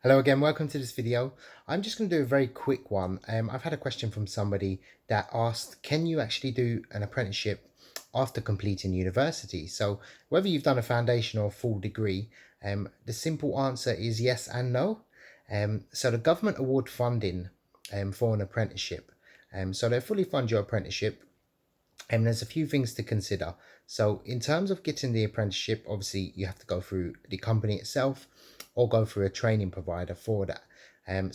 Hello again, welcome to this video. I'm just going to do a very quick one. I've had a question from somebody that asked, can you actually do an apprenticeship after completing university? So whether you've done a foundation or a full degree, the simple answer is yes and no. So the government award funding for an apprenticeship. So they fully fund your apprenticeship, and there's a few things to consider. So in terms of getting the apprenticeship, obviously you have to go through the company itself or go through a training provider for that.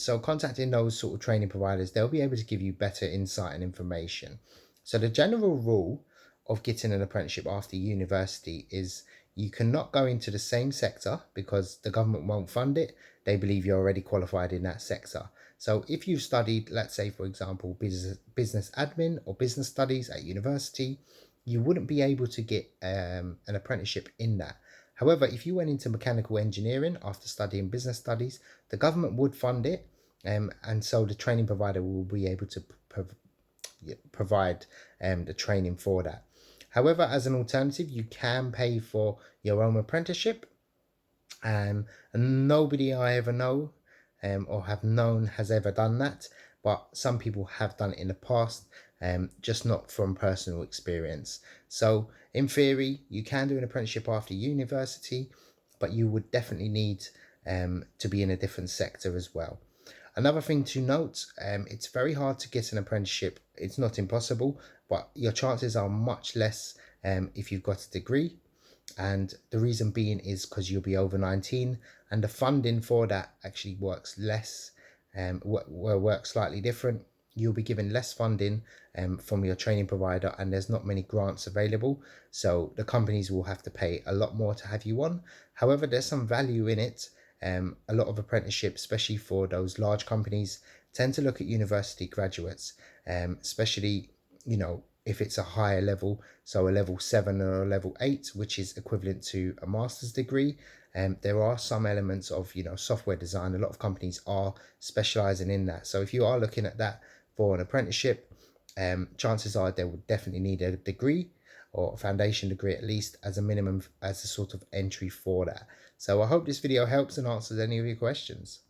So contacting those sort of training providers, they'll be able to give you better insight and information. So the general rule of getting an apprenticeship after university is you cannot go into the same sector because the government won't fund it. They believe you're already qualified in that sector. So if you've studied, let's say, for example, business admin or business studies at university, you wouldn't be able to get an apprenticeship in that. However, if you went into mechanical engineering after studying business studies, the government would fund it, and so the training provider will be able to provide the training for that. However, as an alternative, you can pay for your own apprenticeship. And nobody I ever know or have known has ever done that, but some people have done it in the past, just not from personal experience. So in theory, you can do an apprenticeship after university, but you would definitely need to be in a different sector as well. Another thing to note, it's very hard to get an apprenticeship. It's not impossible, but your chances are much less if you've got a degree, and the reason being is because you'll be over 19, and the funding for that actually works less, works slightly different. You'll be given less funding from your training provider, and there's not many grants available, so the companies will have to pay a lot more to have you on. However, there's some value in it. A lot of apprenticeships, especially for those large companies, tend to look at university graduates, especially, if it's a higher level, so a level 7 or a level 8, which is equivalent to a master's degree. There are some elements of, software design. A lot of companies are specializing in that. So if you are looking at that for an apprenticeship, chances are they would definitely need a degree or a foundation degree at least as a minimum, as a sort of entry for that. So I hope this video helps and answers any of your questions.